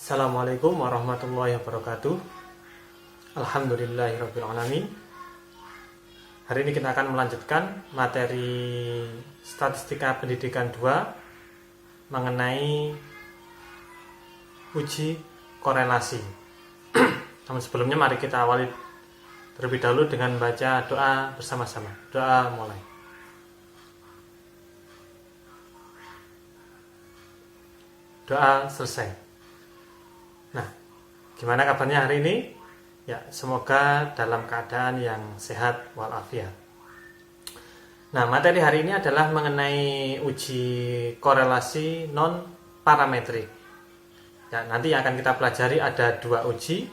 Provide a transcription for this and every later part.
Assalamualaikum warahmatullahi wabarakatuh. Alhamdulillahirrabbilalamin. Hari ini kita akan melanjutkan materi Statistika Pendidikan 2 mengenai uji korelasi. Namun sebelumnya mari kita awali terlebih dahulu dengan baca doa bersama-sama. Doa mulai. Doa selesai. Nah, gimana kabarnya hari ini? Ya, semoga dalam keadaan yang sehat walafiat. Nah, materi hari ini adalah mengenai uji korelasi non parametrik. Ya, nanti yang akan kita pelajari ada dua uji.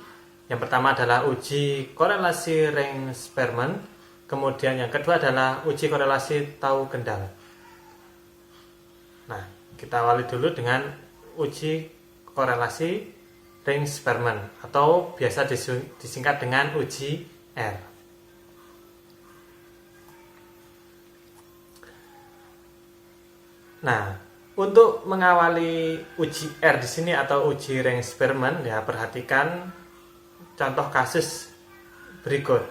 Yang pertama adalah uji korelasi Ring-Sperman, kemudian yang kedua adalah uji korelasi Tau-Gendal. Nah, kita awali dulu dengan uji korelasi Ring-Sperman atau biasa disingkat dengan uji R. Nah, untuk mengawali uji R di sini atau uji Ring-Sperman, ya perhatikan contoh kasus berikut.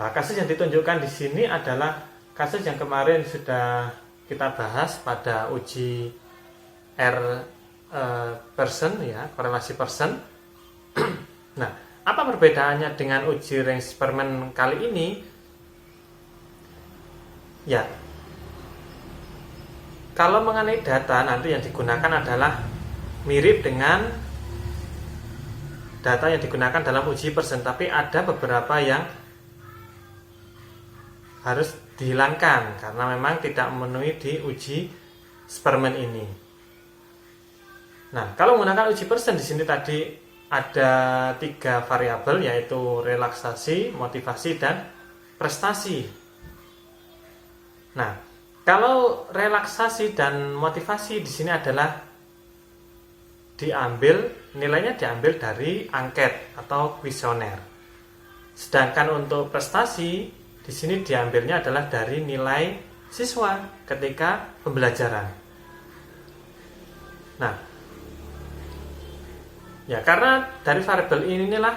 Nah, kasus yang ditunjukkan di sini adalah kasus yang kemarin sudah kita bahas pada uji R person, ya, korelasi person. Nah, apa perbedaannya dengan uji Ring-Sperman kali ini? Ya, kalau mengenai data nanti yang digunakan adalah mirip dengan data yang digunakan dalam uji person, tapi ada beberapa yang harus dihilangkan karena memang tidak memenuhi di uji Sperman ini. Nah, kalau menggunakan uji person di sini tadi ada 3 variabel, yaitu relaksasi, motivasi, dan prestasi. Nah, kalau relaksasi dan motivasi di sini adalah nilainya diambil dari angket atau kuesioner. Sedangkan untuk prestasi di sini diambilnya adalah dari nilai siswa ketika pembelajaran. Nah, ya, karena dari variabel inilah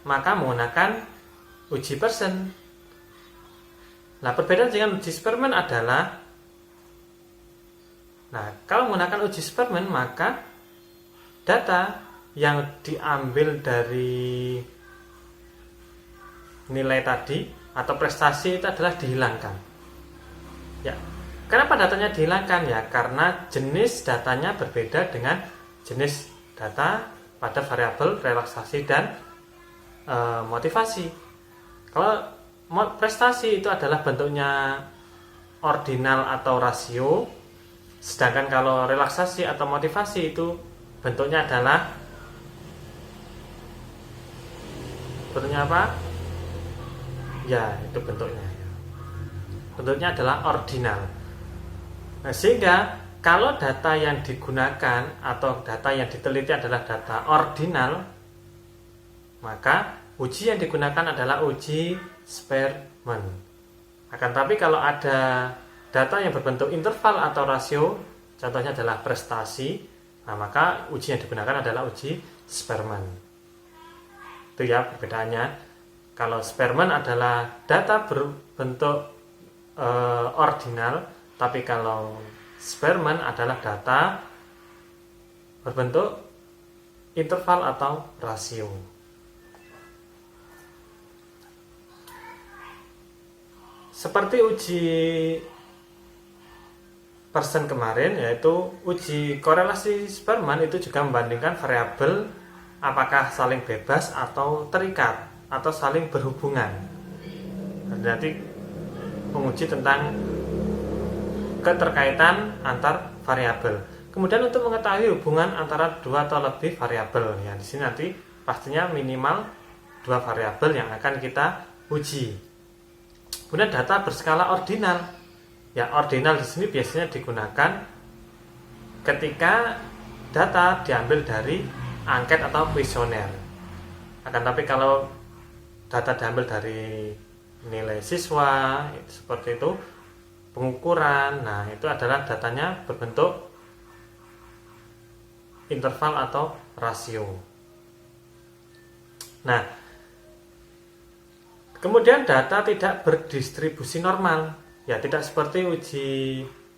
maka menggunakan uji person. Nah, perbedaan dengan uji Sperman adalah, nah, kalau menggunakan uji Sperman maka data yang diambil dari nilai tadi atau prestasi itu adalah dihilangkan. Ya, kenapa datanya dihilangkan? Ya, karena jenis datanya berbeda dengan jenis data pada variabel relaksasi dan motivasi. Kalau prestasi itu adalah bentuknya ordinal atau rasio, sedangkan kalau relaksasi atau motivasi itu bentuknya adalah apa? Ya, itu bentuknya adalah ordinal. Nah, sehingga kalau data yang digunakan atau data yang diteliti adalah data ordinal, maka uji yang digunakan adalah uji Sperman. Akan tapi kalau ada data yang berbentuk interval atau rasio, contohnya adalah prestasi, nah maka uji yang digunakan adalah uji Sperman. Itu ya perbedaannya. Kalau Sperman adalah data berbentuk ordinal, tapi kalau Sperman adalah data berbentuk interval atau rasio. Seperti uji person kemarin, yaitu uji korelasi Sperman itu juga membandingkan variabel apakah saling bebas atau terikat atau saling berhubungan. Berarti menguji tentang keterkaitan antar variabel. Kemudian untuk mengetahui hubungan antara 2 atau lebih variabel, ya di sini nanti pastinya minimal 2 variabel yang akan kita uji. Kemudian data berskala ordinal. Ya, ordinal di sini biasanya digunakan ketika data diambil dari angket atau kuesioner. Akan tapi kalau data diambil dari nilai siswa, seperti itu, pengukuran, nah itu adalah datanya berbentuk interval atau rasio. Nah, kemudian data tidak berdistribusi normal, ya tidak seperti uji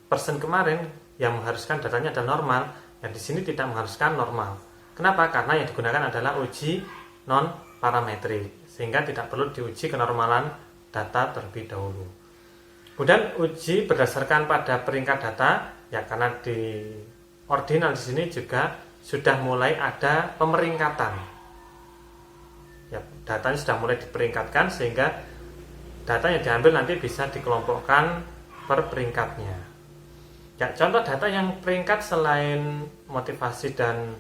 persen kemarin yang mengharuskan datanya adalah normal, yang di sini tidak mengharuskan normal. Kenapa? Karena yang digunakan adalah uji non parametrik, sehingga tidak perlu diuji kenormalan data terlebih dahulu. Kemudian uji berdasarkan pada peringkat data, ya karena di ordinal di sini juga sudah mulai ada pemeringkatan. Ya, datanya sudah mulai diperingkatkan sehingga data yang diambil nanti bisa dikelompokkan per peringkatnya. Ya, contoh data yang peringkat selain motivasi dan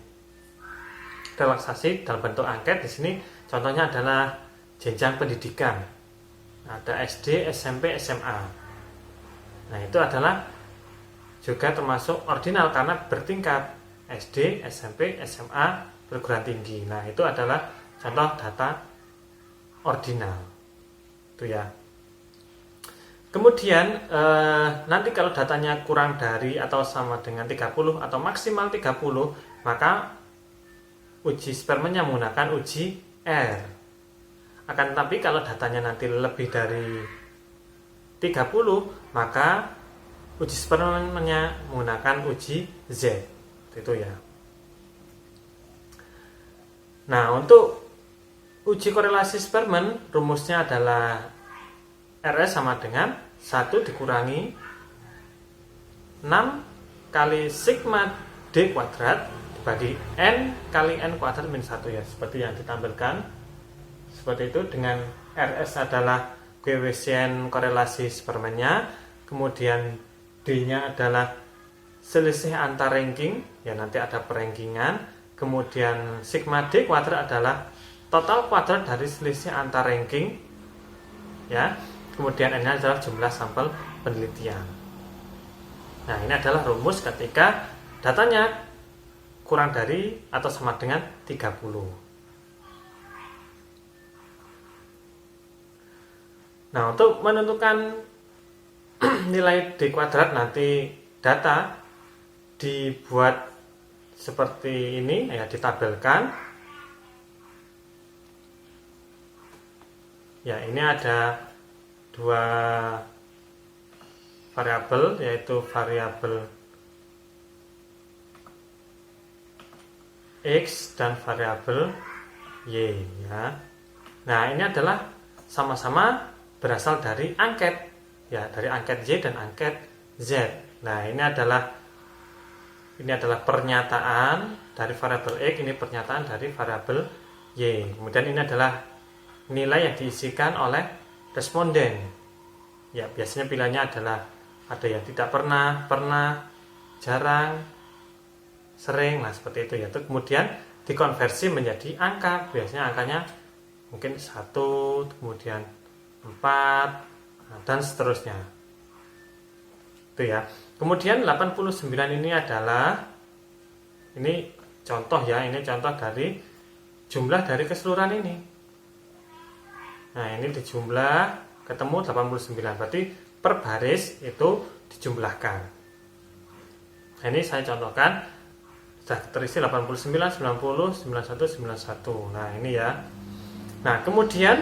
relaksasi dalam bentuk angket di sini contohnya adalah jenjang pendidikan. Ada SD, SMP, SMA. Nah, itu adalah juga termasuk ordinal karena bertingkat SD, SMP, SMA, perguruan tinggi. Nah, itu adalah contoh data ordinal. Itu ya. Kemudian nanti kalau datanya kurang dari atau sama dengan 30 atau maksimal 30, maka uji spermennya menggunakan uji R. Akan tetapi kalau datanya nanti lebih dari 30, maka uji spermennya menggunakan uji Z. Itu ya. Nah, untuk uji korelasi spermen rumusnya adalah RS sama dengan 1 dikurangi 6 kali sigma D kuadrat dibagi N kali N kuadrat min 1 ya, seperti yang ditampilkan. Seperti itu, dengan RS adalah koefisien korelasi spermennya, kemudian D-nya adalah selisih antar ranking, ya nanti ada perrankingan, kemudian sigma D kuadrat adalah total kuadrat dari selisih antar ranking, ya. Kemudian N adalah jumlah sampel penelitian. Nah, ini adalah rumus ketika datanya kurang dari atau sama dengan 30. Nah, untuk menentukan nilai D kuadrat nanti data dibuat seperti ini ya, ditabelkan. Ya, ini ada dua variabel, yaitu variabel X dan variabel Y ya. Nah, ini adalah sama-sama berasal dari angket ya, dari angket Y dan angket Z. Nah, ini adalah pernyataan dari variabel X, ini pernyataan dari variabel Y. Kemudian ini adalah nilai yang diisikan oleh responden. Ya, biasanya pilihannya adalah ada yang tidak pernah, pernah, jarang, sering. Nah, seperti itu ya. Itu kemudian dikonversi menjadi angka. Biasanya angkanya mungkin 1, kemudian 4, dan seterusnya. Itu ya. Kemudian 89 ini adalah contoh ya, ini contoh dari jumlah dari keseluruhan ini. Nah, ini dijumlah ketemu 89, berarti per baris itu dijumlahkan. Nah, ini saya contohkan sudah terisi 89, 90, 91, 91. Nah, ini ya. Nah, kemudian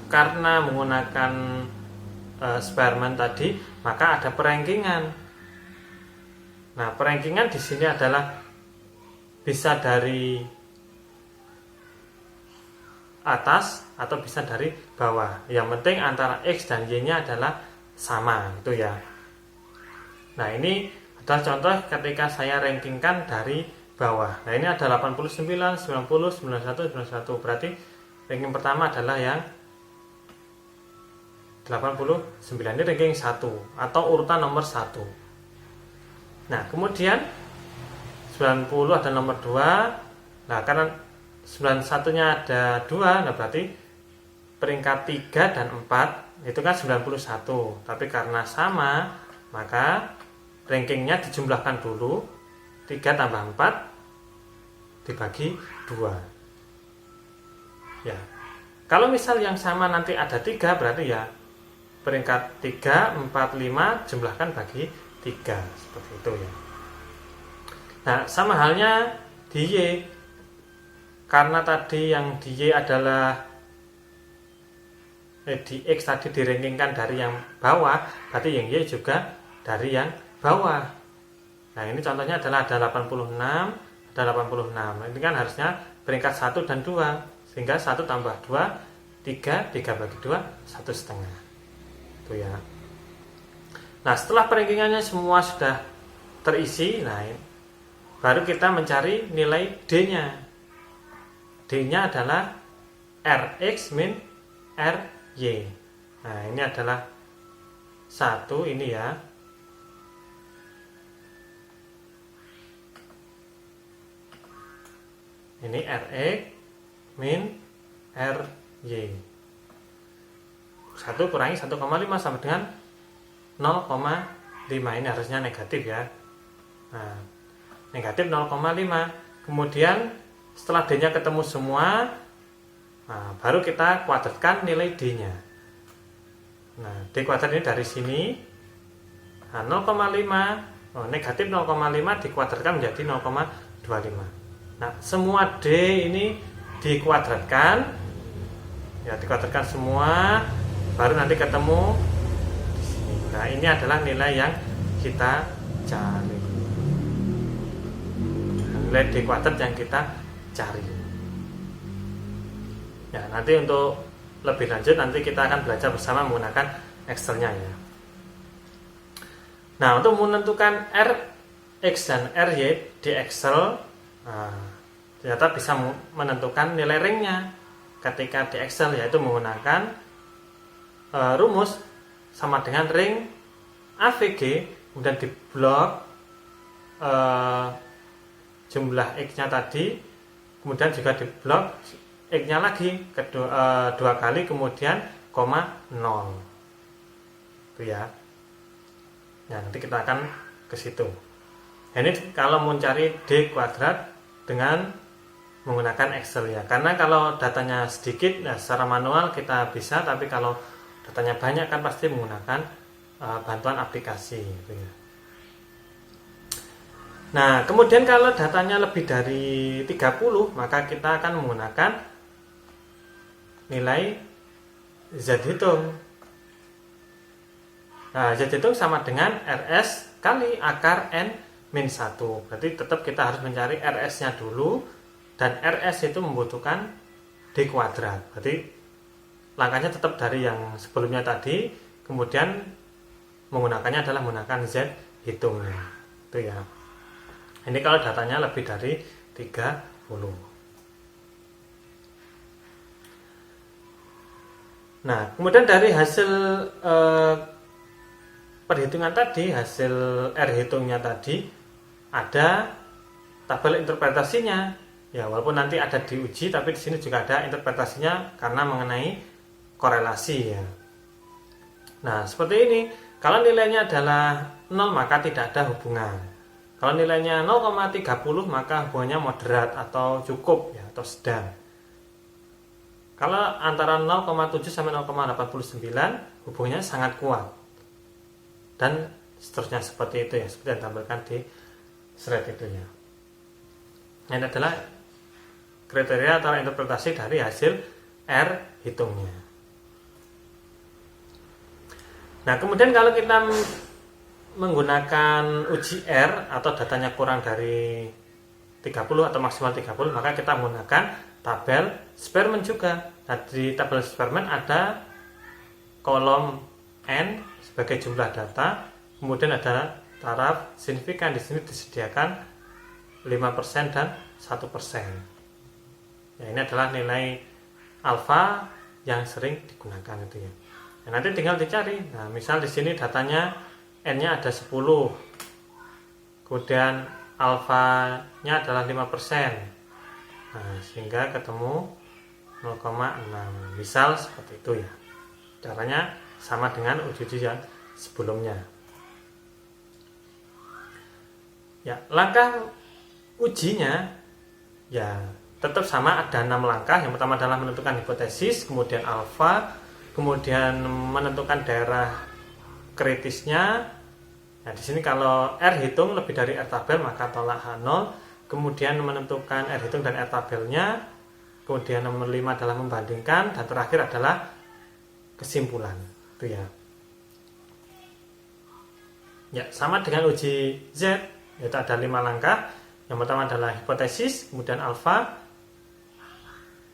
karena menggunakan Spearman tadi, maka ada perrankingan. Nah, perrankingan di sini adalah bisa dari atas atau bisa dari bawah. Yang penting antara X dan Y-nya adalah sama, itu ya. Nah, ini adalah contoh ketika saya rankingkan dari bawah. Nah, ini ada 89, 90, 91, 91. Berarti ranking pertama adalah yang 89. Ini ranking 1 atau urutan nomor 1. Nah, kemudian 90 ada nomor 2. Nah, karena 91-nya ada 2, nah berarti peringkat 3 dan 4 itu kan 91. Tapi karena sama, maka rankingnya dijumlahkan dulu. 3 tambah 4 dibagi 2. Ya. Kalau misal yang sama nanti ada 3, berarti ya peringkat 3, 4, 5 jumlahkan bagi 3. Seperti itu ya. Nah, sama halnya di Y. Karena tadi yang di Y adalah di X tadi dirankingkan dari yang bawah, berarti yang Y juga dari yang bawah. Nah, ini contohnya adalah ada 86, ada 86. Ini kan harusnya peringkat 1 dan 2, sehingga 1 tambah 2, 3 bagi 2, 1,5. Itu ya. Nah, setelah perankingannya semua sudah terisi, nah baru kita mencari nilai D-nya. D-nya adalah Rx min Ry. Nah, ini adalah 1 ini ya. Ini Rx min Ry. 1 kurangi 1,5 sama dengan 0,5. Ini harusnya negatif ya. Nah, negatif 0,5. Kemudian setelah D-nya ketemu semua, nah, baru kita kuadratkan nilai D-nya. Nah, D kuadrat ini dari sini. Nah, 0,5, negatif 0,5 dikuadratkan menjadi 0,25. Nah, semua D ini dikuadratkan. Ya, dikuadratkan semua, baru nanti ketemu di sini. Nah, ini adalah nilai yang kita cari. Nah, nilai D kuadrat yang kita cari. Ya, nanti untuk lebih lanjut nanti kita akan belajar bersama menggunakan Excel-nya ya. Nah, untuk menentukan Rx dan Ry di Excel, ternyata bisa menentukan nilai ringnya ketika di Excel, yaitu menggunakan rumus sama dengan ring AVG, kemudian di blok jumlah X-nya tadi, kemudian juga di blok X-nya lagi dua kali, kemudian koma 0. Itu ya. Nah, nanti kita akan ke situ. Nah, ini kalau mau cari D kuadrat dengan menggunakan Excel ya. Karena kalau datanya sedikit, nah secara manual kita bisa, tapi kalau datanya banyak kan pasti menggunakan bantuan aplikasi gitu ya. Nah, kemudian kalau datanya lebih dari 30, maka kita akan menggunakan nilai Z hitung. Nah, Z hitung sama dengan RS kali akar N min 1. Berarti tetap kita harus mencari RS-nya dulu, dan RS itu membutuhkan D kuadrat. Berarti langkahnya tetap dari yang sebelumnya tadi, kemudian menggunakannya adalah menggunakan Z hitungnya. Itu ya. Ini kalau datanya lebih dari 30. Nah, kemudian dari hasil perhitungan tadi, hasil R hitungnya tadi, ada tabel interpretasinya. Ya, walaupun nanti ada diuji, tapi di sini juga ada interpretasinya karena mengenai korelasi ya. Nah, seperti ini. Kalau nilainya adalah 0, maka tidak ada hubungan. Kalau nilainya 0,30, maka hubungannya moderat atau cukup ya, atau sedang. Kalau antara 0,7 sampai 0,89, hubungannya sangat kuat. Dan seterusnya seperti itu ya, seperti yang ditampilkan di slide itu ya. Ini adalah kriteria atau interpretasi dari hasil R hitungnya. Nah, kemudian kalau kita menggunakan uji R atau datanya kurang dari 30 atau maksimal 30, maka kita menggunakan tabel Spearman juga. Nah, di tabel Spearman ada kolom N sebagai jumlah data, kemudian ada taraf signifikan. Di sini disediakan 5% dan 1%. Ya, ini adalah nilai alfa yang sering digunakan itu ya. Nah, nanti tinggal dicari. Nah, misal di sini datanya N-nya ada 10. Kemudian alfanya adalah 5%. Nah, sehingga ketemu 0,6. Misal seperti itu ya. Caranya sama dengan uji yang sebelumnya. Ya, langkah ujinya ya tetap sama, ada 6 langkah. Yang pertama adalah menentukan hipotesis, kemudian alfa, kemudian menentukan daerah kritisnya, Nah, di sini kalau R hitung lebih dari R tabel maka tolak H0. Kemudian menentukan R hitung dan R tabelnya. Kemudian nomor 5 adalah membandingkan, dan terakhir adalah kesimpulan. Itu ya. Ya, sama dengan uji Z, yaitu ada 5 langkah. Yang pertama adalah hipotesis, kemudian alfa,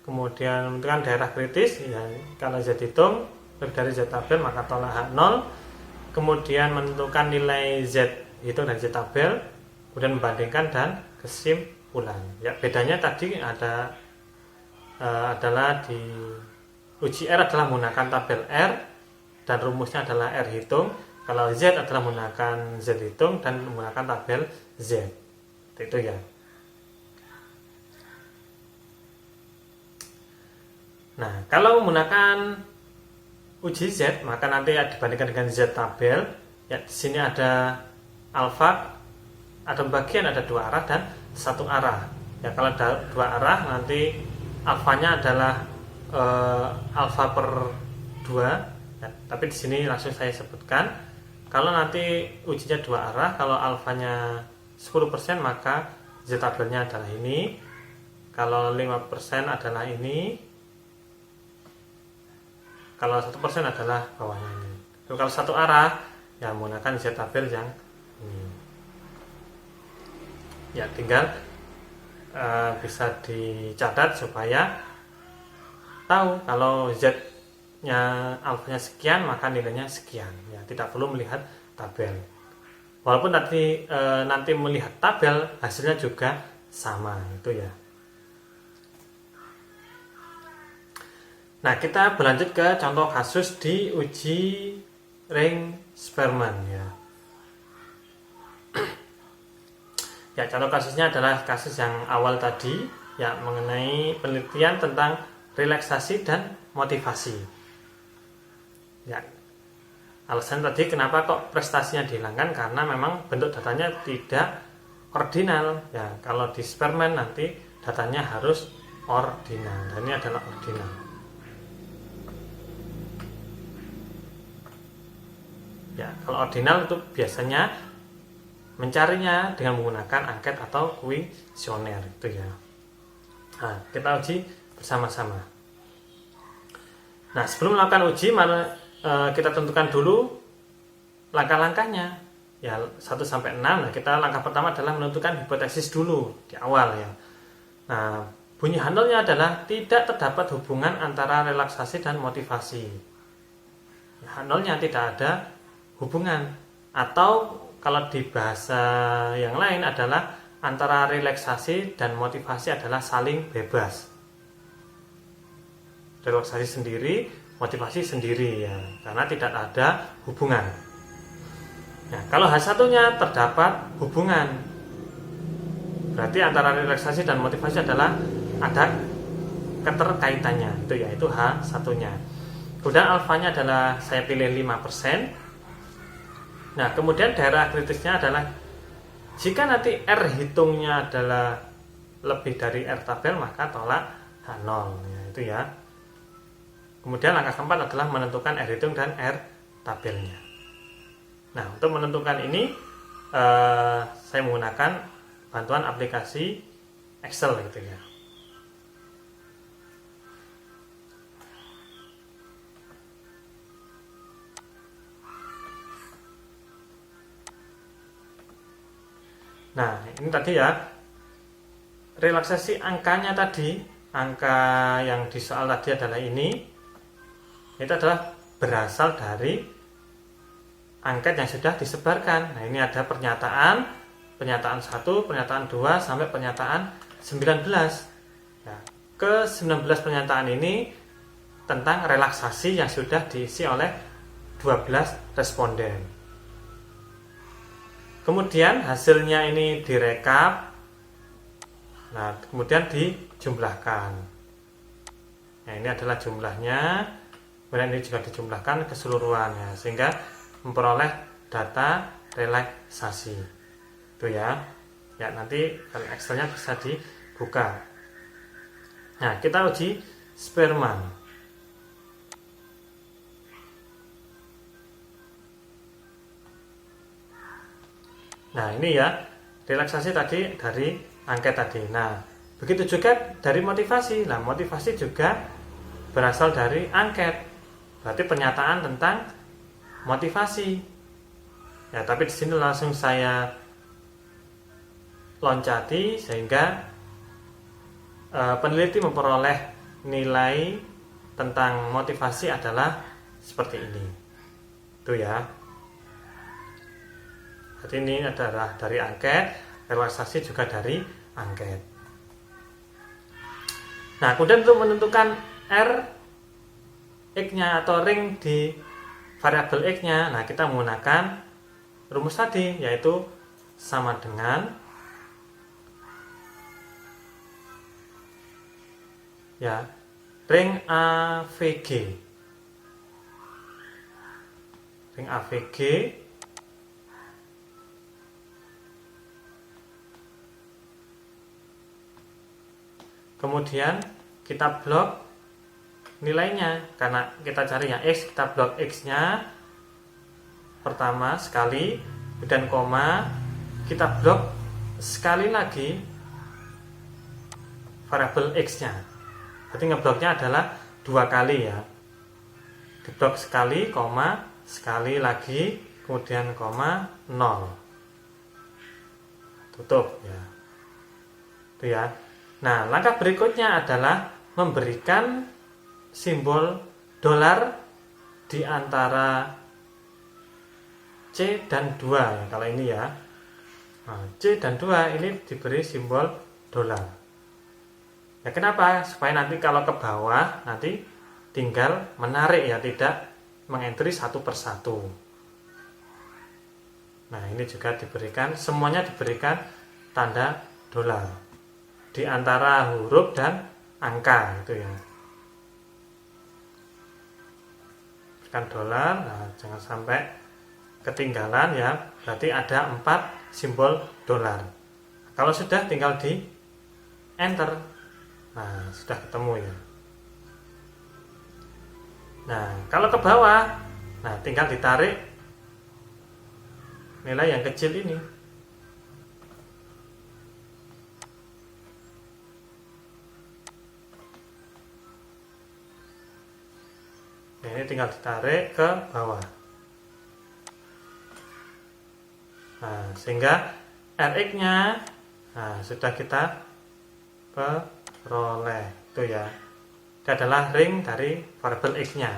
kemudian menentukan daerah kritis. Ya, kalau Z hitung lebih dari Z tabel maka tolak H0. Kemudian menentukan nilai Z hitung dan Z tabel, kemudian membandingkan dan kesimpulan. Ya, bedanya tadi adalah di uji R adalah menggunakan tabel R dan rumusnya adalah R hitung. Kalau Z adalah menggunakan Z hitung dan menggunakan tabel Z. Itu ya. Nah, kalau menggunakan uji Z, maka nanti dibandingkan dengan Z tabel. Ya, di sini ada alfa, ada pembagian, ada 2 arah dan 1 arah. Ya, kalau ada 2 arah nanti alfanya adalah alfa per 2. Ya, tapi di sini langsung saya sebutkan. Kalau nanti ujinya 2 arah, kalau alfanya 10% maka Z tabelnya adalah ini. Kalau 5% adalah ini. Kalau 1% adalah bawahnya ini. Kalau 1 arah, ya menggunakan Z tabel yang ini. Ya, tinggal bisa dicatat supaya tahu kalau Z-nya alfanya sekian maka nilainya sekian. Ya, tidak perlu melihat tabel. Walaupun nanti melihat tabel hasilnya juga sama, itu ya. Nah, kita berlanjut ke contoh kasus di uji Ring-Sperman ya. Ya, contoh kasusnya adalah kasus yang awal tadi, ya, mengenai penelitian tentang relaksasi dan motivasi. Ya, alasan tadi kenapa kok prestasinya dihilangkan, karena memang bentuk datanya tidak ordinal. Ya, kalau di Sperman nanti datanya harus ordinal, dan ini adalah ordinal. Ya, kalau ordinal itu biasanya mencarinya dengan menggunakan angket atau kuesioner, itu ya. Nah, kita uji bersama-sama. Nah, sebelum melakukan uji, kita tentukan dulu langkah-langkahnya. Ya, 1 sampai 6. Nah, kita langkah pertama adalah menentukan hipotesis dulu di awal ya. Nah, bunyi H0-nya adalah tidak terdapat hubungan antara relaksasi dan motivasi. Ya, H0-nya tidak ada hubungan, atau kalau di bahasa yang lain adalah antara relaksasi dan motivasi adalah saling bebas. Relaksasi sendiri, motivasi sendiri ya, karena tidak ada hubungan. Nah, kalau H1-nya terdapat hubungan, berarti antara relaksasi dan motivasi adalah ada keterkaitannya, itu yaitu H1-nya. Kemudian alfanya adalah saya pilih 5%. Nah, kemudian daerah kritisnya adalah jika nanti R hitungnya adalah lebih dari R tabel maka tolak H0 ya, itu ya. Kemudian langkah keempat adalah menentukan R hitung dan R tabelnya. Nah, untuk menentukan ini saya menggunakan bantuan aplikasi Excel gitu ya. Nah, ini tadi ya, relaksasi angkanya tadi, angka yang di soal tadi adalah ini, itu adalah berasal dari angket yang sudah disebarkan. Nah, ini ada pernyataan 1, pernyataan 2, sampai pernyataan 19. Nah, ke 19 pernyataan ini tentang relaksasi yang sudah diisi oleh 12 responden. Kemudian hasilnya ini direkap, nah kemudian dijumlahkan. Nah, ini adalah jumlahnya, kemudian ini juga dijumlahkan keseluruhan ya, sehingga memperoleh data relaksasi. Itu ya. Ya, nanti kalau Excelnya bisa dibuka. Nah, kita uji Sperman. Nah, ini ya, relaksasi tadi dari angket tadi. Nah, begitu juga dari motivasi. Nah, motivasi juga berasal dari angket. Berarti pernyataan tentang motivasi. Ya, tapi di sini langsung saya loncati sehingga peneliti memperoleh nilai tentang motivasi adalah seperti ini. Itu ya. Jadi ini adalah dari angket, relaksasi juga dari angket. Nah, kemudian untuk menentukan R X-nya atau ring di variabel X-nya, nah kita menggunakan rumus tadi, yaitu sama dengan ya ring AVG. Ring AVG kemudian kita blok nilainya, karena kita carinya X, kita blok X-nya pertama sekali, kemudian koma, kita blok sekali lagi variabel X-nya. Berarti ngebloknya adalah 2 kali ya. Diblok sekali, koma, sekali lagi, kemudian koma, 0. Tutup ya. Itu ya. Nah, langkah berikutnya adalah memberikan simbol dolar di antara C dan 2 ya, kalau ini ya. Nah, C dan 2 ini diberi simbol dolar. Ya, kenapa? Supaya nanti kalau ke bawah nanti tinggal menarik ya, tidak mengentry satu persatu. Nah, ini juga diberikan, semuanya diberikan tanda dolar di antara huruf dan angka itu ya. Berikan dolar, nah jangan sampai ketinggalan ya. Berarti ada 4 simbol dolar. Kalau sudah tinggal di enter. Nah, sudah ketemu ya. Nah, kalau ke bawah, nah tinggal ditarik nilai yang kecil ini. Nah, ini tinggal ditarik ke bawah. Nah, sehingga RX-nya nah, sudah kita peroleh itu ya. Itu adalah ring dari variabel X-nya.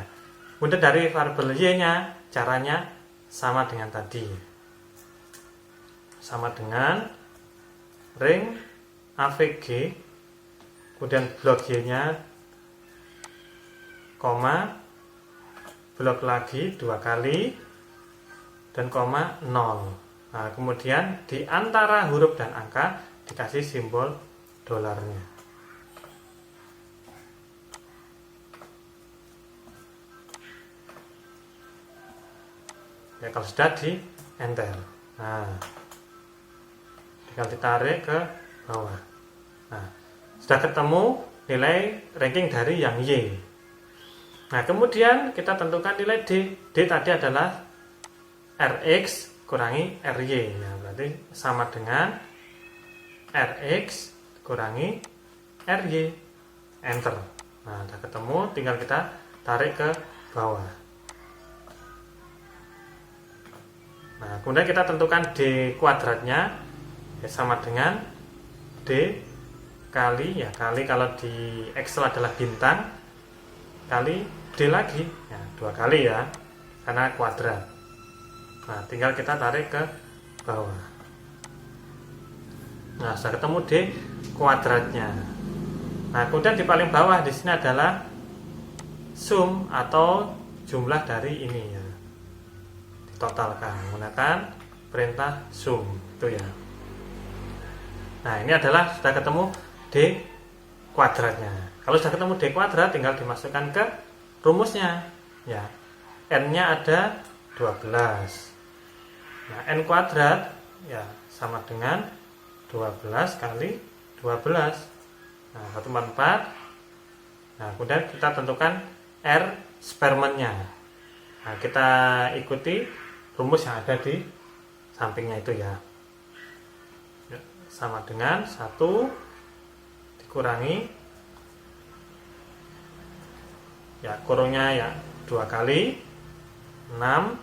Kemudian dari variabel Y-nya caranya sama dengan tadi. Sama dengan ring AVG, kemudian blok Y-nya koma, blok lagi 2 kali dan koma 0. Nah, kemudian di antara huruf dan angka dikasih simbol dolarnya. Ya, kalau sudah di enter. Nah, tinggal ditarik ke bawah. Nah, sudah ketemu nilai ranking dari yang Y. Nah, kemudian kita tentukan nilai D. D tadi adalah RX kurangi RY. Ya, berarti sama dengan RX kurangi RY. Enter. Nah, sudah ketemu, tinggal kita tarik ke bawah. Nah, kemudian kita tentukan D kuadratnya ya, sama dengan D kali ya, kali kalau di Excel adalah bintang, kali D lagi ya, 2 kali ya, karena kuadrat. Nah, tinggal kita tarik ke bawah. Nah, sudah ketemu D kuadratnya. Nah, kemudian di paling bawah di sini adalah sum atau jumlah dari ini ya, ditotalkan menggunakan perintah sum itu ya. Nah, ini adalah sudah ketemu D kuadratnya. Kalau sudah ketemu D kuadrat, tinggal dimasukkan ke rumusnya ya. N-nya ada 12. Nah, N kuadrat ya sama dengan 12 kali 12. Nah, 144. Nah, kemudian kita tentukan R spermennya. Nah, kita ikuti rumus yang ada di sampingnya itu ya. sama dengan 1 dikurangi, ya kurungnya ya 2 kali 6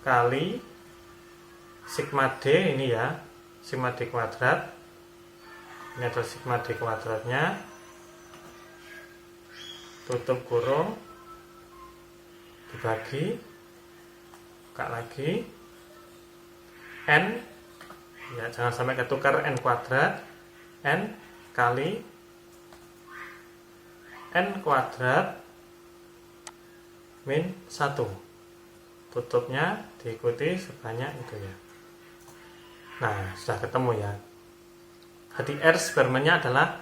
kali sigma D, ini ya sigma D kuadrat, ini adalah sigma D kuadratnya, tutup kurung, dibagi, buka lagi, N, ya jangan sampai ketukar, N kuadrat, N kali N kuadrat min 1, tutupnya diikuti sebanyak itu ya. Nah, sudah ketemu ya. Jadi R spermennya adalah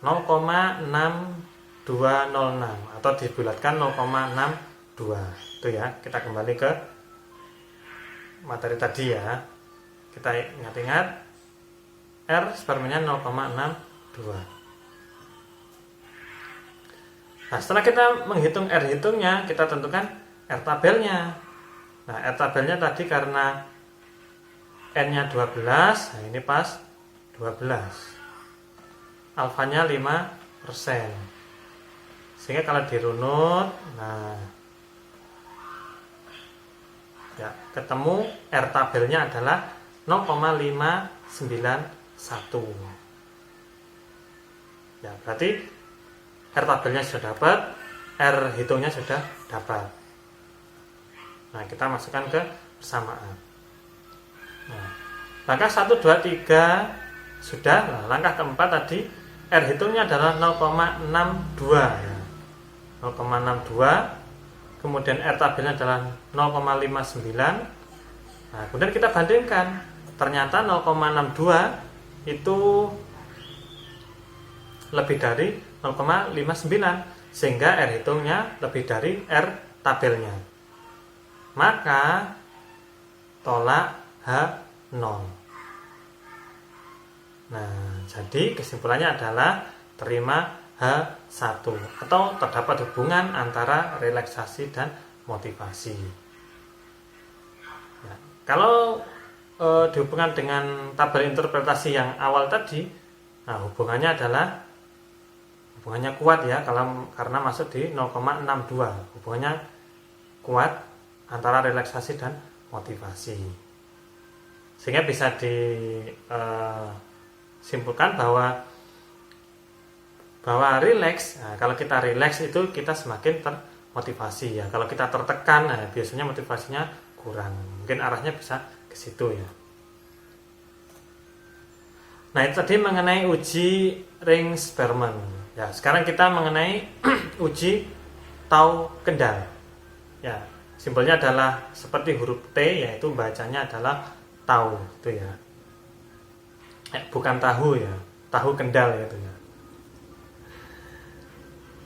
0,6206 atau dibulatkan 0,62. Itu ya, kita kembali ke materi tadi ya. Kita ingat-ingat R spermennya 0,62. Nah, setelah kita menghitung R hitungnya, kita tentukan R tabelnya. Nah, R tabelnya tadi karena N-nya 12, nah ini pas 12. Alfanya 5%. Sehingga kalau dirunut, nah ya, ketemu R tabelnya adalah 0,591. Ya, berarti R tabelnya sudah dapat, R hitungnya sudah dapat. Nah, kita masukkan ke persamaan. Nah, langkah 1, 2, 3 sudah. Nah, langkah keempat tadi R hitungnya adalah 0,62 ya. 0,62. Kemudian R tabelnya adalah 0,59. Nah, kemudian kita bandingkan. Ternyata 0,62 itu lebih dari 0,59, sehingga R hitungnya lebih dari R tabelnya. Maka tolak H0. Nah, jadi kesimpulannya adalah terima H1 atau terdapat hubungan antara relaksasi dan motivasi. Ya, kalau dihubungkan dengan tabel interpretasi yang awal tadi, nah hubungannya kuat ya, karena masuk di 0,62. Hubungannya kuat antara relaksasi dan motivasi. Sehingga bisa disimpulkan bahwa rileks, nah, kalau kita rileks itu kita semakin termotivasi ya. Kalau kita tertekan, nah, biasanya motivasinya kurang. Mungkin arahnya bisa ke situ ya. Nah, itu tadi mengenai uji ring Spearman. Ya, sekarang kita mengenai uji tau kendal. Ya, simbolnya adalah seperti huruf T, yaitu bacanya adalah tau itu ya. Bukan tahu ya, tahu kendal gitu ya.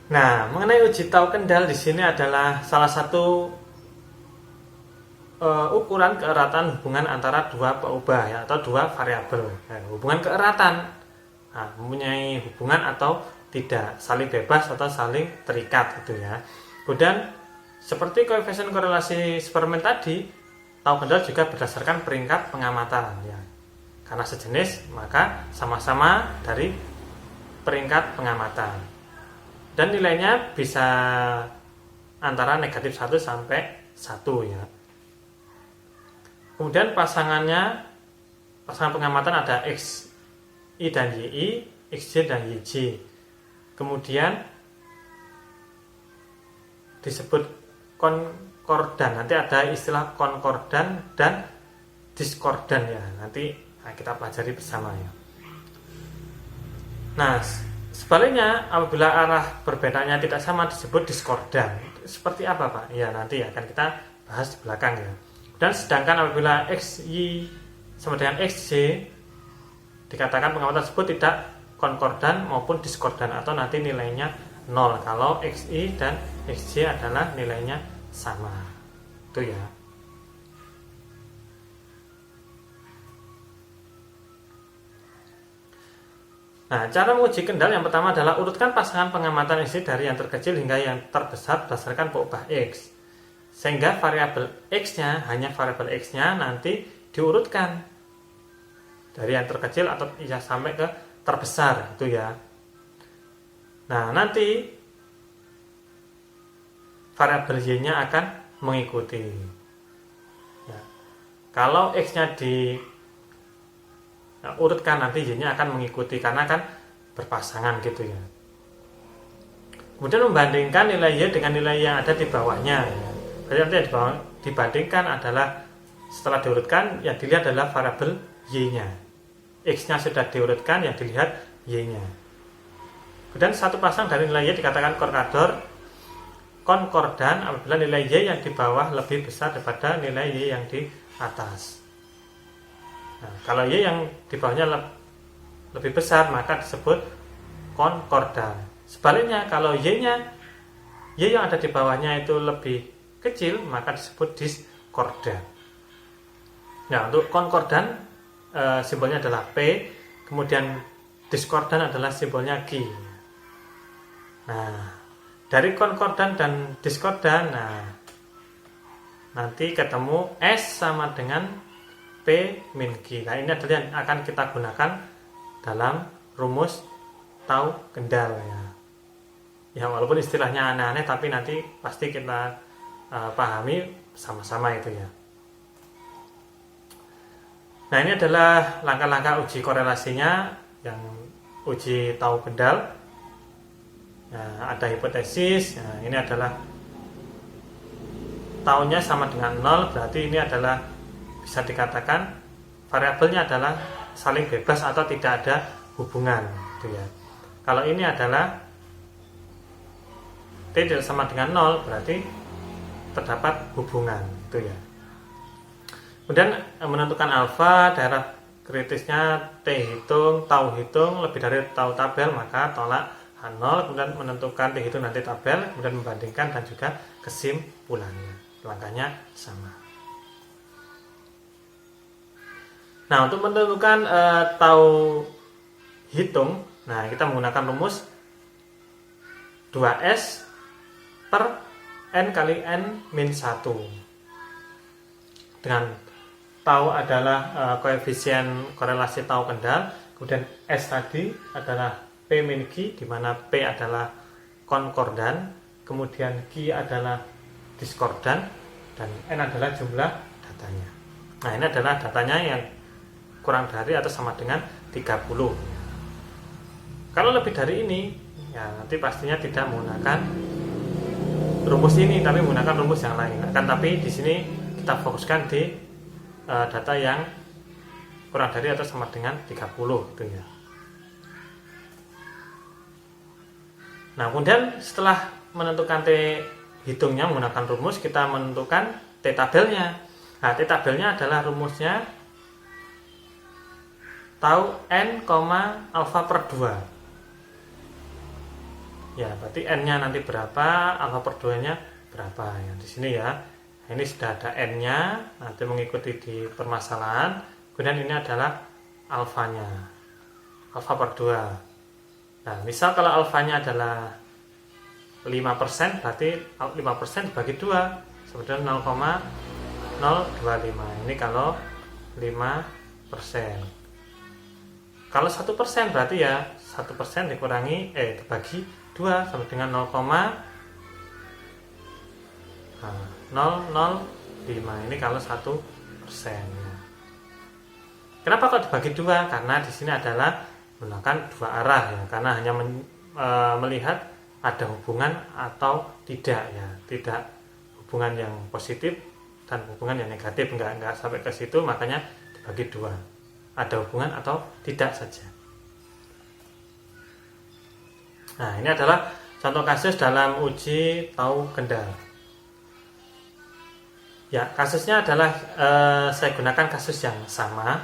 Nah, mengenai uji tau kendal di sini adalah salah satu ukuran keeratan hubungan antara dua peubah ya, atau dua variabel. Nah, hubungan keeratan, nah, mempunyai hubungan atau tidak, saling bebas atau saling terikat gitu ya. Kemudian seperti koefisien korelasi Spearman tadi, tau kendal juga berdasarkan peringkat pengamatan ya. Karena sejenis, maka sama-sama dari peringkat pengamatan. Dan nilainya bisa antara negatif 1 sampai 1 ya. Kemudian pasangan pengamatan ada XI dan YI, XJ dan YJ. Kemudian disebut konkordan. Nanti ada istilah konkordan dan diskordan ya. Nanti kita pelajari bersama ya. Nah, sebaliknya apabila arah berbedanya tidak sama disebut diskordan. Seperti apa, Pak? Ya, nanti akan kita bahas di belakang ya. Dan sedangkan apabila XY sama dengan XJ, dikatakan pengamatan tersebut tidak konkordan maupun diskordan, atau nanti nilainya 0 kalau XY dan XJ adalah nilainya sama. Itu ya. Nah, cara menguji kendal yang pertama adalah urutkan pasangan pengamatan XY dari yang terkecil hingga yang terbesar berdasarkan peubah X. Sehingga variabel X-nya, hanya variabel X-nya nanti diurutkan dari yang terkecil atau ya sampai ke terbesar itu ya. Nah, nanti variabel y-nya akan mengikuti. Ya. Kalau x-nya diurutkan, nanti y-nya akan mengikuti karena kan berpasangan gitu ya. Kemudian membandingkan nilai y dengan nilai yang ada di bawahnya. Ya. Jadi nanti yang dibandingkan adalah setelah diurutkan yang dilihat adalah variabel y-nya. X-nya sudah diurutkan, yang dilihat y-nya. Kemudian satu pasang dari nilai y dikatakan konkordan apabila nilai y yang di bawah lebih besar daripada nilai y yang di atas. Nah, kalau y yang di bawahnya lebih besar maka disebut konkordan. Sebaliknya kalau y yang ada di bawahnya itu lebih kecil maka disebut diskordan. Nah, untuk konkordan simbolnya adalah P, kemudian diskordan adalah simbolnya Q. Nah, dari konkordan dan diskordan, nanti ketemu S sama dengan P min Q. Nah, ini adalah yang akan kita gunakan dalam rumus tahu kendal ya. Ya, walaupun istilahnya aneh-aneh, tapi nanti pasti kita pahami sama-sama itu ya. Nah, ini adalah langkah-langkah uji korelasinya yang uji tahu kendal. Nah, ada hipotesis. Nah, ini adalah taunya sama dengan 0, berarti ini adalah bisa dikatakan variabelnya adalah saling bebas atau tidak ada hubungan gitu ya. Kalau ini adalah T tidak sama dengan 0, berarti terdapat hubungan itu ya. Kemudian menentukan alfa, daerah kritisnya T hitung, tau hitung, lebih dari tau tabel maka tolak H0. Kemudian menentukan T hitung nanti tabel, kemudian membandingkan dan juga kesimpulannya. Langkahnya sama. Nah, untuk menentukan tau hitung, nah kita menggunakan rumus 2S per N kali N min 1. Dengan tau adalah koefisien korelasi tau kendal, kemudian S tadi adalah P min Q, di mana P adalah konkordan, kemudian Q adalah diskordan, dan N adalah jumlah datanya. Nah, ini adalah datanya yang kurang dari atau sama dengan 30. Kalau lebih dari ini, ya nanti pastinya tidak menggunakan rumus ini, tapi menggunakan rumus yang lain. Tapi di sini kita fokuskan di data yang kurang dari atau sama dengan 30 gitu ya. Nah, kemudian setelah menentukan T hitungnya menggunakan rumus, kita menentukan T tabelnya. Nah, T tabelnya adalah rumusnya tau N, alfa per 2. Ya, berarti N-nya nanti berapa, alfa per 2-nya berapa ya di sini ya. Ini sudah ada N-nya, nanti mengikuti di permasalahan. Kemudian ini adalah alfanya, alfa per 2. Nah, misal kalau alfanya adalah 5%, berarti 5% dibagi 2, sebetulnya 0,025. Ini kalau 5%. Kalau 1% berarti ya 1% dikurangi dibagi 2 sama dengan 0,005. Ini kalau 1%. Kenapa kok dibagi 2? Karena di sini adalah menggunakan dua arah ya, karena hanya melihat ada hubungan atau tidak ya, tidak hubungan yang positif dan hubungan yang negatif, enggak sampai ke situ, makanya dibagi 2. Ada hubungan atau tidak saja. Nah, ini adalah contoh kasus dalam uji tahu kendal. Ya, kasusnya adalah saya gunakan kasus yang sama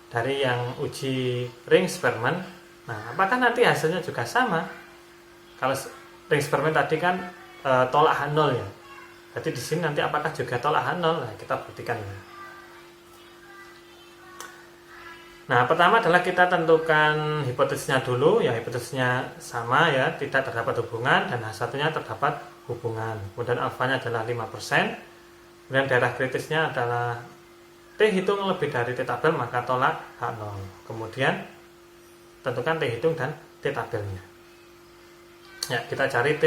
dari yang uji ring Spearman. Nah, apakah nanti hasilnya juga sama? Kalau ring Spearman tadi kan tolak H0 ya. Berarti di sini nanti apakah juga tolak H0? Nah, kita buktikan ya. Nah, pertama adalah kita tentukan hipotesisnya dulu, ya hipotesisnya sama ya, tidak terdapat hubungan, dan H1-nya terdapat hubungan. Kemudian alfanya adalah 5%, kemudian daerah kritisnya adalah T hitung lebih dari T tabel maka tolak H0. Kemudian tentukan T hitung dan T tabelnya. Ya, kita cari T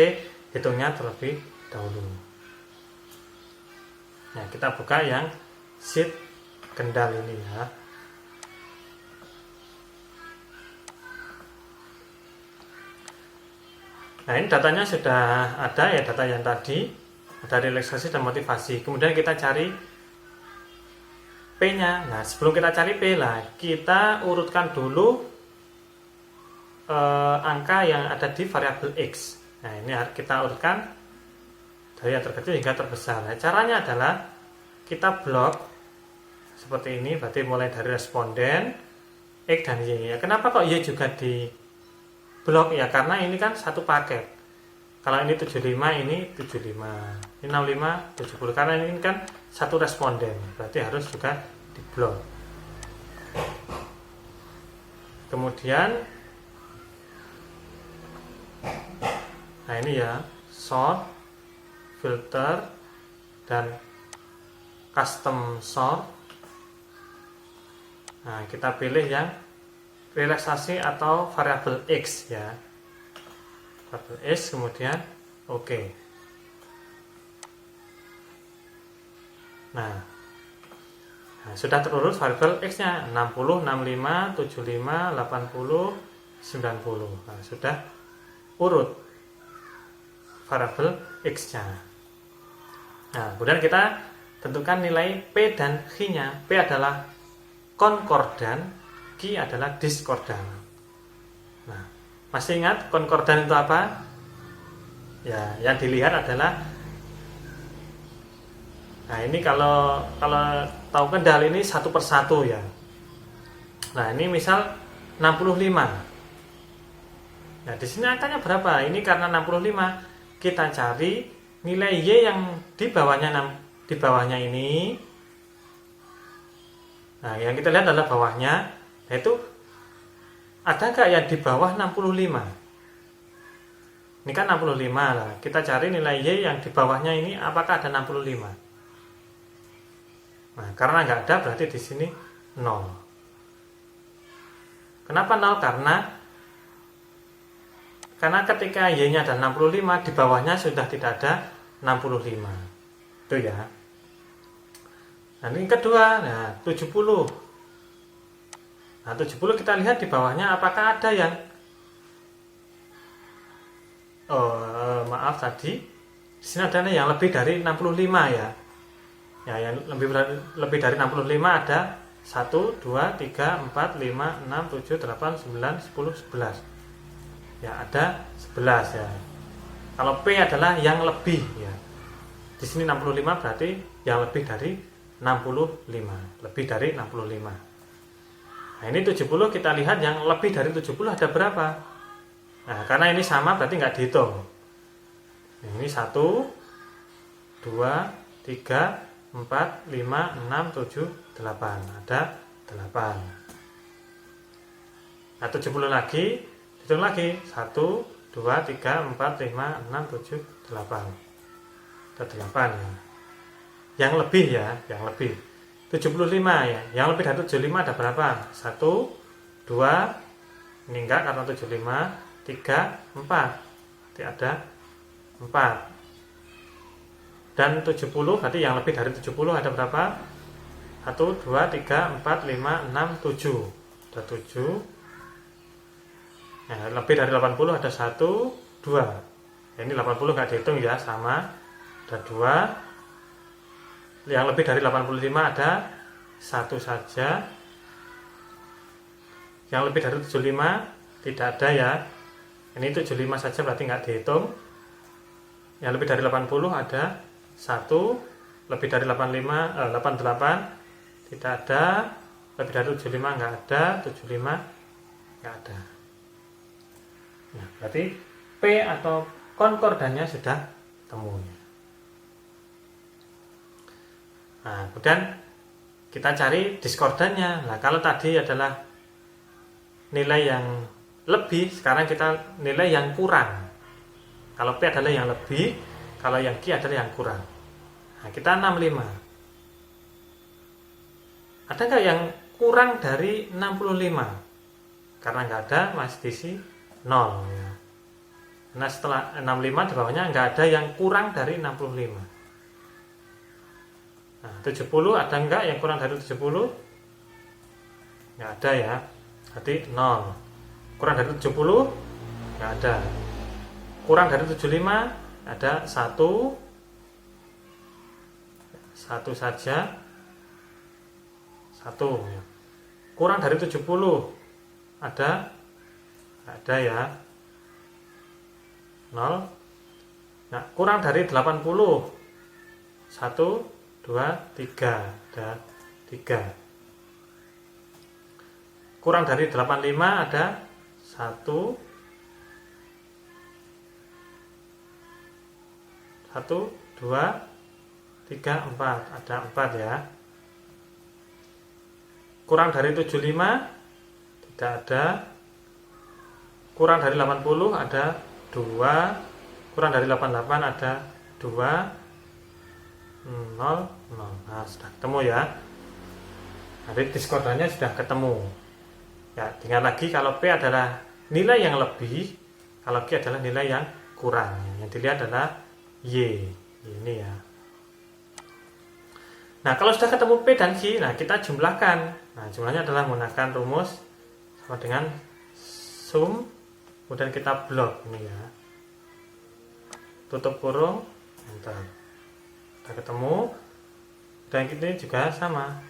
hitungnya terlebih dahulu. Nah, kita buka yang sheet Kendal ini ya. Nah, ini datanya sudah ada ya, data yang tadi ada relaksasi dan motivasi. Kemudian kita cari P-nya. Nah, sebelum kita cari P lah, kita urutkan dulu angka yang ada di variabel X. Nah, ini kita urutkan dari yang terkecil hingga terbesar. Nah, caranya adalah kita blok seperti ini, berarti mulai dari responden X dan Y. Ya, kenapa kok Y juga di blok? Ya karena ini kan satu paket. Kalau ini 75, ini 75, ini 65, 70. Karena ini kan satu responden, berarti harus juga di blok. Kemudian nah ini ya, sort, filter, dan custom sort. Nah, kita pilih yang relaksasi atau variabel X ya, variabel X, kemudian oke. Nah, sudah terurut variabel X nya 60, 65, 75, 80, 90. Nah, sudah urut variabel X nya. Nah, kemudian kita tentukan nilai P dan Q nya. P adalah konkordan, Q adalah diskordan. Nah, masih ingat konkordan itu apa? Ya, yang dilihat adalah, nah ini kalau tahu Kendal ini satu persatu ya. Nah, ini misal 65. Nah, di sini angkanya berapa? Ini karena 65, kita cari nilai Y yang di bawahnya ini. Nah, yang kita lihat adalah bawahnya. Nah, itu ada nggak yang di bawah 65? Ini kan 65 lah. Kita cari nilai Y yang di bawahnya ini apakah ada 65? Nah, karena nggak ada berarti di sini 0. Kenapa 0? Karena ketika Y-nya ada 65, di bawahnya sudah tidak ada 65. Itu ya. Nah, ini kedua, nah 70. Nah, 70 kita lihat di bawahnya apakah ada yang maaf tadi di sini ada yang lebih dari 65 ya. Ya, yang lebih dari 65 ada 1 2 3 4 5 6 7 8 9 10 11. Ya, ada 11 ya. Kalau P adalah yang lebih ya. Di sini 65 berarti yang lebih dari 65, lebih dari 65. Nah, ini 70 kita lihat yang lebih dari 70 ada berapa? Nah, karena ini sama berarti nggak dihitung. Nah, ini 1, 2, 3, 4, 5, 6, 7, 8. Ada 8. Nah, 70 lagi, hitung lagi. 1, 2, 3, 4, 5, 6, 7, 8. Ada 8 ya. Yang lebih ya, yang lebih. 75 ya, yang lebih dari 75 ada berapa? 1, 2, ini enggak karena 75, 3, 4. Jadi ada 4. Dan 70 berarti yang lebih dari 70 ada berapa? 1, 2, 3, 4, 5, 6, 7. Ada 7. Nah, lebih dari 80 ada 1, 2. Ini 80 enggak dihitung ya, sama. Ada 2. Yang lebih dari 85 ada 1 saja. Yang lebih dari 75 tidak ada ya. Ini 75 saja berarti nggak dihitung. Yang lebih dari 80 ada 1. Lebih dari 88 tidak ada. Lebih dari 75 nggak ada. 75 nggak ada. Nah, berarti P atau konkordannya sudah temu. Nah, kemudian kita cari diskordannya. Nah, kalau tadi adalah nilai yang lebih, sekarang kita nilai yang kurang. Kalau P adalah yang lebih, kalau yang Q adalah yang kurang. Nah, kita 65. Ada nggak yang kurang dari 65? Karena nggak ada, masih diisi 0 ya. Nah setelah 65 di bawahnya nggak ada yang kurang dari 65. Nah 70 ada nggak yang kurang dari 70? Nggak ada ya, berarti 0. Kurang dari 70? Nggak ada. Kurang dari 75? Ada 1 saja, 1 ya. Kurang dari 70 ada? Nggak ada ya, 0. Nah kurang dari 80, 1, 2, 3, ada 3. Kurang dari 85 ada 1, 2, 3, 4, ada 4 ya. Kurang dari 75 tidak ada. Kurang dari 80 ada 2. Kurang dari 88 ada 2, 0, 0. Nah sudah ketemu ya. Jadi diskodannya sudah ketemu ya. Ingat lagi kalau P adalah nilai yang lebih, kalau Q adalah nilai yang kurang. Yang dilihat adalah Y ini ya. Nah kalau sudah ketemu P dan Q, nah kita jumlahkan. Nah jumlahnya adalah menggunakan rumus sama dengan sum, kemudian kita blok ini ya, tutup kurung, enter. Sudah ketemu. Dan ini juga sama.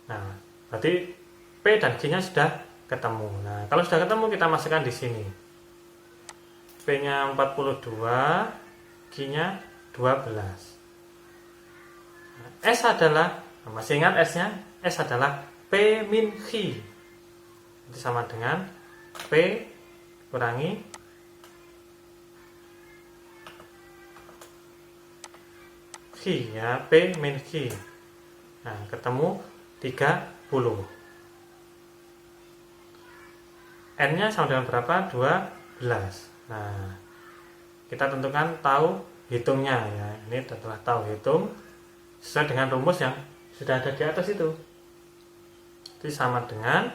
Nah berarti P dan Q nya sudah ketemu. Nah kalau sudah ketemu kita masukkan di sini. P nya 42, Q nya 12. Nah, S adalah, masih ingat S nya? S adalah P min Q. Itu sama dengan P kurangi Q ya, P min Q. Nah ketemu 30. N nya sama dengan berapa? 12. Nah kita tentukan tahu hitungnya ya. Ini adalah tahu hitung sesuai dengan rumus yang sudah ada di atas itu. Itu sama dengan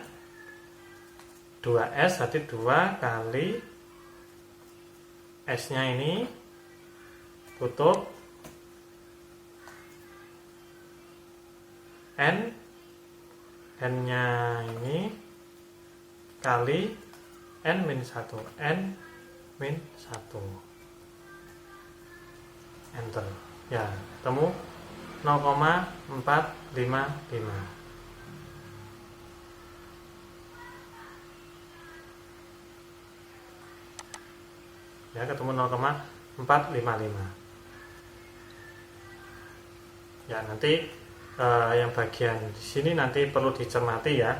2S, berarti 2 kali S nya ini tutup N nya ini kali N min 1, N min 1, enter ya, ketemu 0,455 ya, ketemu 0,455 ya. Nanti yang bagian di sini nanti perlu dicermati ya.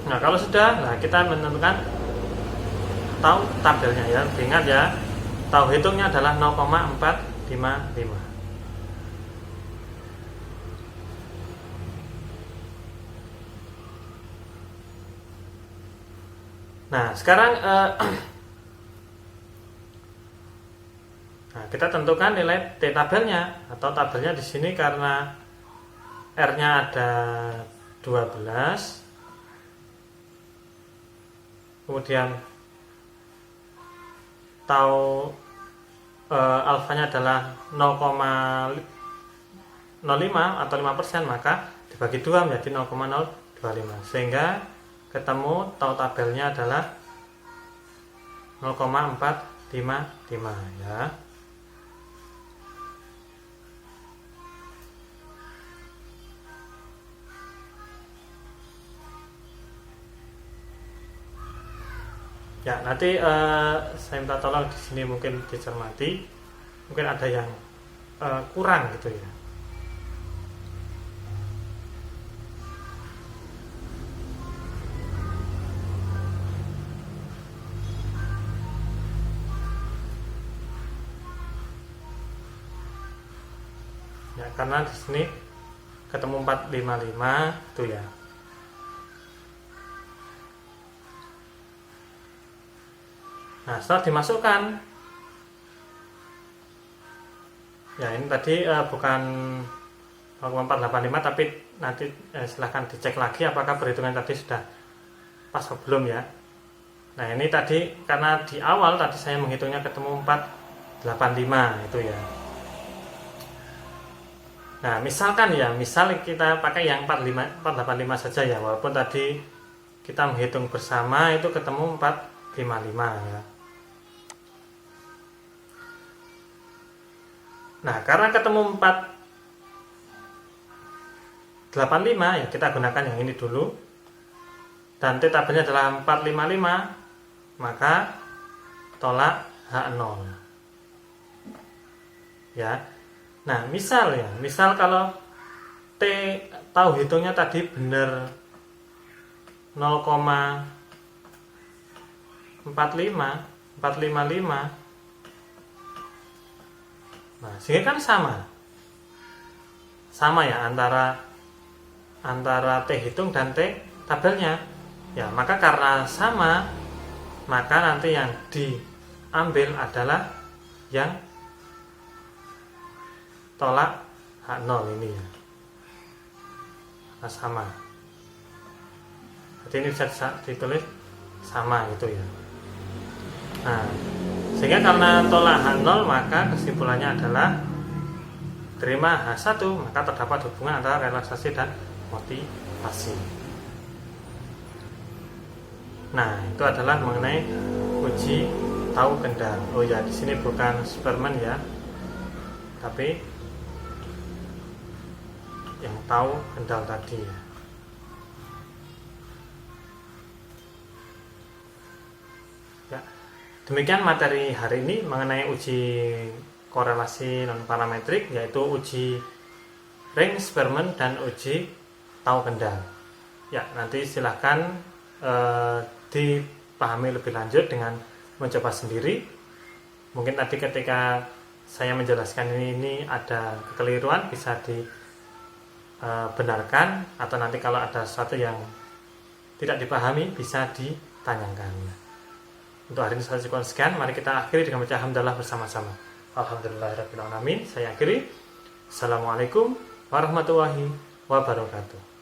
Nah kalau sudah, nah kita menentukan tahu tabelnya ya. Ingat ya, tahu hitungnya adalah 0,455. Nah sekarang nah, kita tentukan nilai T tabelnya, atau tabelnya di sini karena R-nya ada 12, kemudian tahu alfanya adalah 0,05 atau 5%, maka dibagi 2 menjadi 0,025, sehingga ketemu tahu tabelnya adalah 0,455 ya. Ya, nanti saya minta tolong di sini mungkin dicermati, mungkin ada yang kurang gitu ya. Ya, Nah, karena di sini ketemu 455 itu ya. Nah, setelah dimasukkan, ya ini tadi bukan 485, tapi nanti silahkan dicek lagi apakah perhitungan tadi sudah pas atau belum ya. Nah, ini tadi karena di awal tadi saya menghitungnya ketemu 485 itu ya. Nah, misalkan ya, misal kita pakai yang 485 saja ya, walaupun tadi kita menghitung bersama itu ketemu 455 ya. Nah, karena ketemu 485 ya, kita gunakan yang ini dulu. Dan T tabelnya adalah 455, maka tolak H0. Ya. Nah, misal kalau T tahu hitungnya tadi benar 0,455. Nah, sehingga kan sama ya antara T hitung dan T tabelnya. Ya, maka karena sama, maka nanti yang diambil adalah yang tolak H0 ini ya. Nah, sama. Jadi ini bisa ditulis sama gitu ya. Nah, sehingga karena tolak H0, maka kesimpulannya adalah terima H1, maka terdapat hubungan antara relaksasi dan motivasi. Nah, itu adalah mengenai uji tahu kendal. Oh ya, di sini bukan Superman ya, tapi yang tahu kendal tadi ya. Ya, demikian materi hari ini mengenai uji korelasi non parametrik, yaitu uji ring Spearman dan uji tahu kendal. Ya, nanti silahkan dipahami lebih lanjut dengan mencoba sendiri. Mungkin tadi ketika saya menjelaskan ini ada kekeliruan, bisa dibenarkan, atau nanti kalau ada sesuatu yang tidak dipahami bisa ditanyakan. Untuk hari ini saya cukup sekian. Mari kita akhiri dengan baca hamdalah bersama-sama. Alhamdulillahirabbil alamin. Saya akhiri. Assalamualaikum warahmatullahi wabarakatuh.